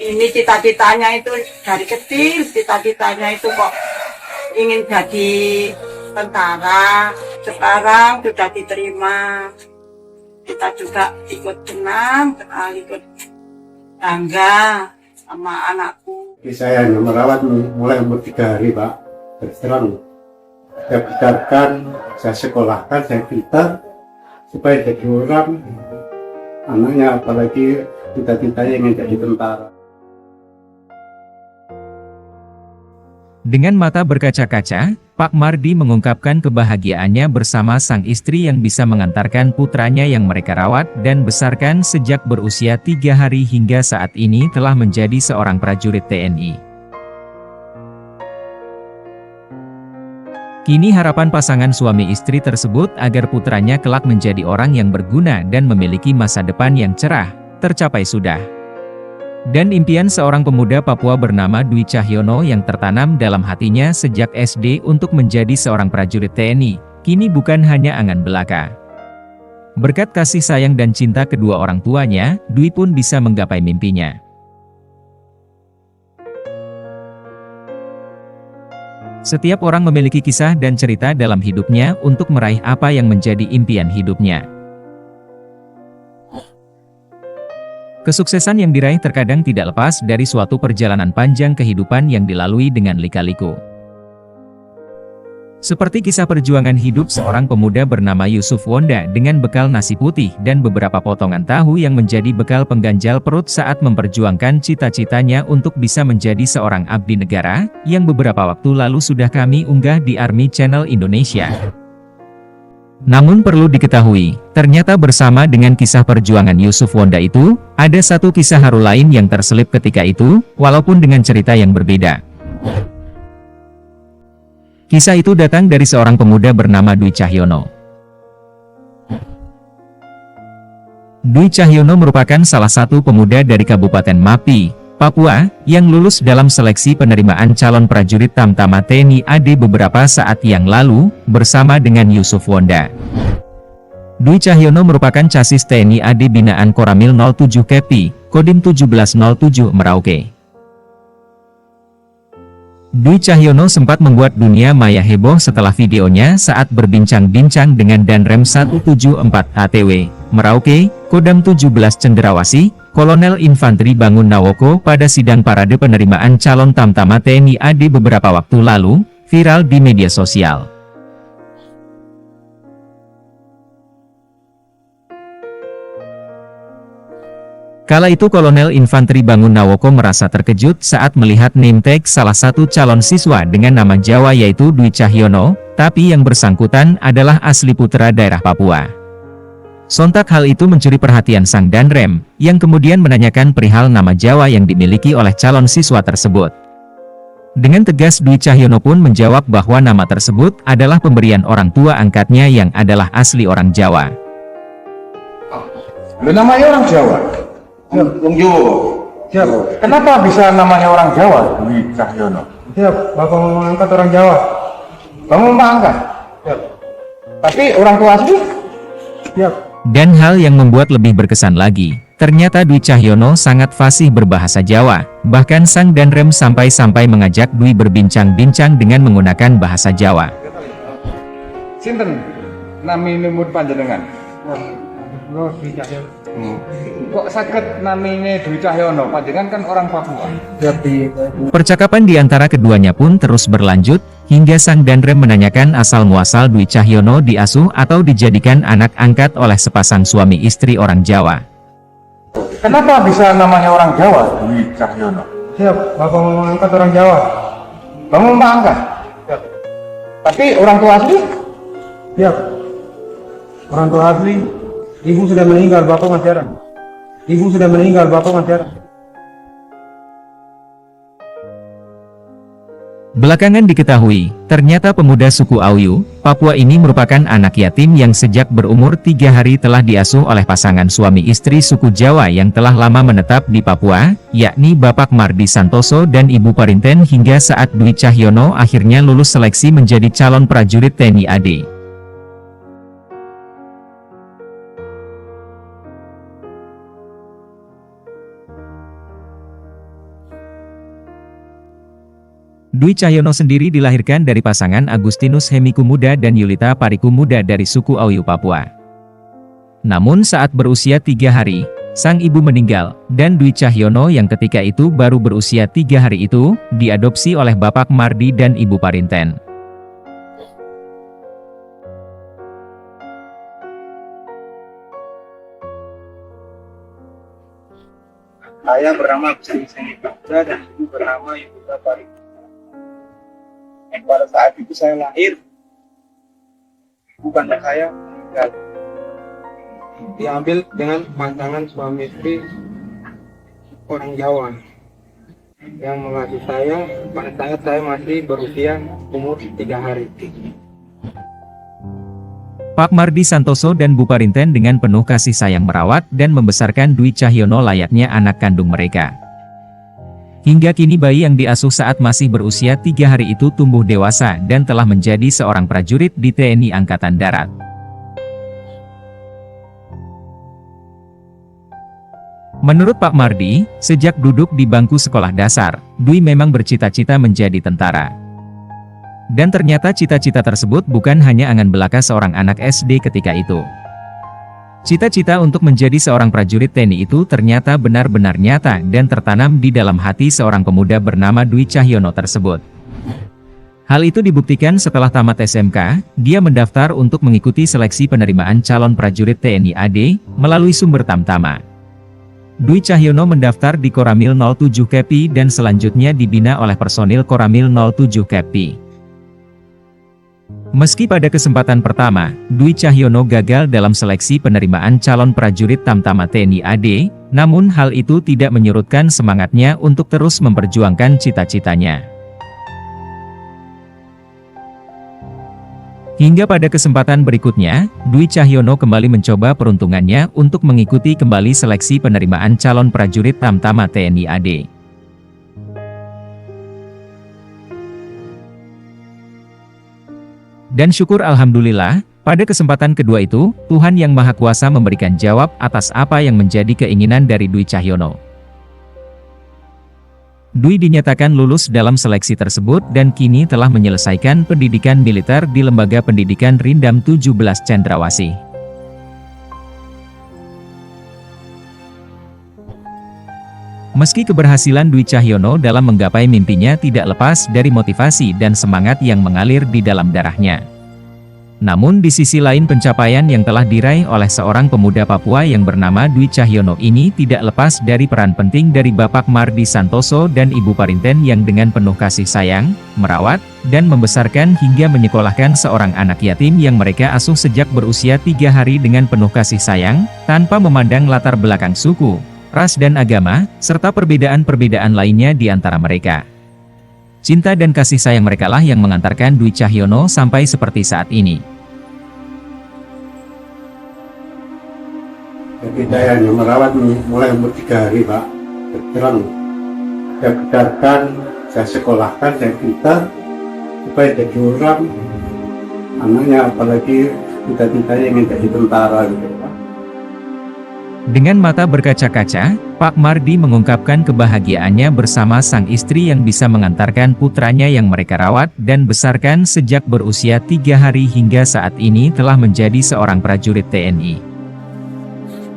Ini cita-citanya itu dari kecil, cita-citanya itu kok ingin jadi tentara. Sekarang sudah diterima. Kita juga ikut senang, ikut bangga sama anakku. Saya hanya merawat mulai umur 3 hari, Pak. Terus terang, saya besarkan, saya sekolahkan, saya pintar supaya jadi orang. Anaknya apalagi cita-citanya ingin jadi tentara. Dengan mata berkaca-kaca, Pak Mardi mengungkapkan kebahagiaannya bersama sang istri yang bisa mengantarkan putranya yang mereka rawat dan besarkan sejak berusia 3 hari hingga saat ini telah menjadi seorang prajurit TNI. Kini harapan pasangan suami istri tersebut agar putranya kelak menjadi orang yang berguna dan memiliki masa depan yang cerah, tercapai sudah. Dan impian seorang pemuda Papua bernama Dwi Cahyono yang tertanam dalam hatinya sejak SD untuk menjadi seorang prajurit TNI, kini bukan hanya angan belaka. Berkat kasih sayang dan cinta kedua orang tuanya, Dwi pun bisa menggapai mimpinya. Setiap orang memiliki kisah dan cerita dalam hidupnya untuk meraih apa yang menjadi impian hidupnya. Kesuksesan yang diraih terkadang tidak lepas dari suatu perjalanan panjang kehidupan yang dilalui dengan lika-liku. Seperti kisah perjuangan hidup seorang pemuda bernama Yusuf Wonda dengan bekal nasi putih dan beberapa potongan tahu yang menjadi bekal pengganjal perut saat memperjuangkan cita-citanya untuk bisa menjadi seorang abdi negara, yang beberapa waktu lalu sudah kami unggah di Army Channel Indonesia. Namun perlu diketahui, ternyata bersama dengan kisah perjuangan Yusuf Wonda itu, ada satu kisah haru lain yang terselip ketika itu, walaupun dengan cerita yang berbeda. Kisah itu datang dari seorang pemuda bernama Dwi Cahyono. Dwi Cahyono merupakan salah satu pemuda dari Kabupaten Mapi, Papua, yang lulus dalam seleksi penerimaan calon prajurit Tamtama TNI AD beberapa saat yang lalu, bersama dengan Yusuf Wonda. Dwi Cahyono merupakan casis TNI AD binaan Koramil 07 Kepi, Kodim 1707 Merauke. Dwi Cahyono sempat membuat dunia maya heboh setelah videonya saat berbincang-bincang dengan Danrem 174 ATW, Merauke, Kodam 17 Cenderawasih, Kolonel Infanteri Bangun Nawoko pada sidang parade penerimaan calon Tamtama TNI AD beberapa waktu lalu, viral di media sosial. Kala itu Kolonel Infanteri Bangun Nawoko merasa terkejut saat melihat name tag salah satu calon siswa dengan nama Jawa yaitu Dwi Cahyono, tapi yang bersangkutan adalah asli putra daerah Papua. Sontak hal itu mencuri perhatian sang Danrem, yang kemudian menanyakan perihal nama Jawa yang dimiliki oleh calon siswa tersebut. Dengan tegas Dwi Cahyono pun menjawab bahwa nama tersebut adalah pemberian orang tua angkatnya yang adalah asli orang Jawa. Namanya orang Jawa? Wong Jawa. Siap. Kenapa bisa namanya orang Jawa? Dwi Cahyono. Siap, Bapak mengangkat orang Jawa. Kamu mengangkat? Siap. Tapi orang tua asli? Siap. Dan hal yang membuat lebih berkesan lagi, ternyata Dwi Cahyono sangat fasih berbahasa Jawa, bahkan sang Danrem sampai-sampai mengajak Dwi berbincang-bincang dengan menggunakan bahasa Jawa. Sinten naminipun panjenengan? Dwi Cahyono. Kok sakit namanya Dwi Cahyono? Panjenengan kan orang Papua. Percakapan di antara keduanya pun terus berlanjut, hingga sang Danrem menanyakan asal-muasal Dwi Cahyono diasuh atau dijadikan anak angkat oleh sepasang suami istri orang Jawa. Kenapa bisa namanya orang Jawa? Dwi Cahyono. Siap, Bapak mengangkat orang Jawa. Kamu mengangkat? Siap. Tapi orang tua asli? Siap. Orang tua asli. Ibu sudah meninggal, Bapak masih ada. Ibu sudah meninggal, Bapak masih ada. Belakangan diketahui, ternyata pemuda suku Auyu, Papua ini merupakan anak yatim yang sejak berumur 3 hari telah diasuh oleh pasangan suami istri suku Jawa yang telah lama menetap di Papua, yakni Bapak Mardi Santoso dan Ibu Parinten hingga saat Dwi Cahyono akhirnya lulus seleksi menjadi calon prajurit TNI AD. Dwi Cahyono sendiri dilahirkan dari pasangan Agustinus Hemiku Muda dan Yulita Pariku Muda dari suku Oyu Papua. Namun saat berusia 3 hari, sang ibu meninggal, dan Dwi Cahyono yang ketika itu baru berusia 3 hari itu, diadopsi oleh Bapak Mardi dan Ibu Parinten. Ayah bernama Agustinus Hemiku Muda dan ibu bernama Yulita Pariku. Dan pada saat itu saya lahir, bukan saya meninggal. Diambil dengan pasangan suami istri orang Jawa yang mengasuh saya pada saat saya masih berusia umur 3 hari. Pak Mardi Santoso dan Bu Parinten dengan penuh kasih sayang merawat dan membesarkan Dwi Cahyono layaknya anak kandung mereka. Hingga kini bayi yang diasuh saat masih berusia 3 hari itu tumbuh dewasa dan telah menjadi seorang prajurit di TNI Angkatan Darat. Menurut Pak Mardi, sejak duduk di bangku sekolah dasar, Dwi memang bercita-cita menjadi tentara. Dan ternyata cita-cita tersebut bukan hanya angan belaka seorang anak SD ketika itu. Cita-cita untuk menjadi seorang prajurit TNI itu ternyata benar-benar nyata dan tertanam di dalam hati seorang pemuda bernama Dwi Cahyono tersebut. Hal itu dibuktikan setelah tamat SMK, dia mendaftar untuk mengikuti seleksi penerimaan calon prajurit TNI AD, melalui sumber Tamtama. Dwi Cahyono mendaftar di Koramil 07 KEPI dan selanjutnya dibina oleh personil Koramil 07 KEPI. Meski pada kesempatan pertama, Dwi Cahyono gagal dalam seleksi penerimaan calon prajurit Tamtama TNI AD, namun hal itu tidak menyurutkan semangatnya untuk terus memperjuangkan cita-citanya. Hingga pada kesempatan berikutnya, Dwi Cahyono kembali mencoba peruntungannya untuk mengikuti kembali seleksi penerimaan calon prajurit Tamtama TNI AD. Dan syukur alhamdulillah, pada kesempatan kedua itu, Tuhan Yang Maha Kuasa memberikan jawab atas apa yang menjadi keinginan dari Dwi Cahyono. Dwi dinyatakan lulus dalam seleksi tersebut dan kini telah menyelesaikan pendidikan militer di Lembaga Pendidikan Rindam 17 Cendrawasih. Meski keberhasilan Dwi Cahyono dalam menggapai mimpinya tidak lepas dari motivasi dan semangat yang mengalir di dalam darahnya. Namun di sisi lain pencapaian yang telah diraih oleh seorang pemuda Papua yang bernama Dwi Cahyono ini tidak lepas dari peran penting dari Bapak Mardi Santoso dan Ibu Parinten yang dengan penuh kasih sayang, merawat, dan membesarkan hingga menyekolahkan seorang anak yatim yang mereka asuh sejak berusia 3 hari dengan penuh kasih sayang, tanpa memandang latar belakang suku, ras dan agama, serta perbedaan-perbedaan lainnya di antara mereka. Cinta dan kasih sayang mereka lah yang mengantarkan Dwi Cahyono sampai seperti saat ini. Jadi saya hanya merawat mulai umur 3 hari, Pak. Terus saya besarkan, saya sekolahkan, saya pintar, supaya jadi orang. Anaknya apalagi cita-citanya ingin jadi tentara gitu, Pak. Dengan mata berkaca-kaca, Pak Mardi mengungkapkan kebahagiaannya bersama sang istri yang bisa mengantarkan putranya yang mereka rawat dan besarkan sejak berusia 3 hari hingga saat ini telah menjadi seorang prajurit TNI.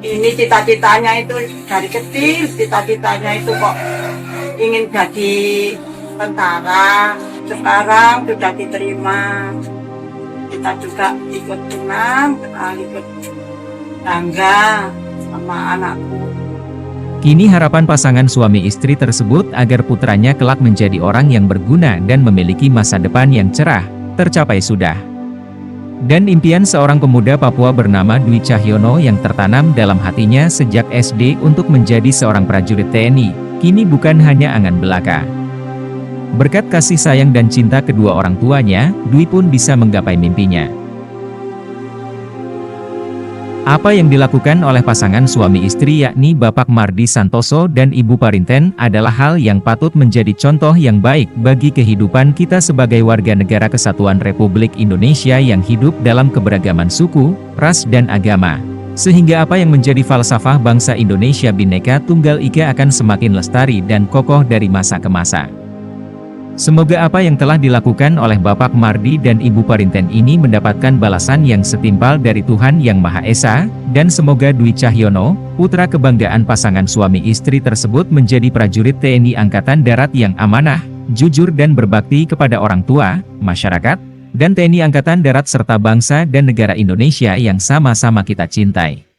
Ini cita-citanya itu dari kecil, cita-citanya itu kok ingin jadi tentara. Sekarang sudah diterima. Kita juga ikut senang, ikut bangga sama anakku. Kini harapan pasangan suami istri tersebut agar putranya kelak menjadi orang yang berguna dan memiliki masa depan yang cerah, tercapai sudah. Dan impian seorang pemuda Papua bernama Dwi Cahyono yang tertanam dalam hatinya sejak SD untuk menjadi seorang prajurit TNI, kini bukan hanya angan belaka. Berkat kasih sayang dan cinta kedua orang tuanya, Dwi pun bisa menggapai mimpinya. Apa yang dilakukan oleh pasangan suami istri yakni Bapak Mardi Santoso dan Ibu Parinten adalah hal yang patut menjadi contoh yang baik bagi kehidupan kita sebagai warga negara kesatuan Republik Indonesia yang hidup dalam keberagaman suku, ras dan agama. Sehingga apa yang menjadi falsafah bangsa Indonesia Bhinneka Tunggal Ika akan semakin lestari dan kokoh dari masa ke masa. Semoga apa yang telah dilakukan oleh Bapak Mardi dan Ibu Parinten ini mendapatkan balasan yang setimpal dari Tuhan Yang Maha Esa, dan semoga Dwi Cahyono, putra kebanggaan pasangan suami istri tersebut menjadi prajurit TNI Angkatan Darat yang amanah, jujur dan berbakti kepada orang tua, masyarakat, dan TNI Angkatan Darat serta bangsa dan negara Indonesia yang sama-sama kita cintai.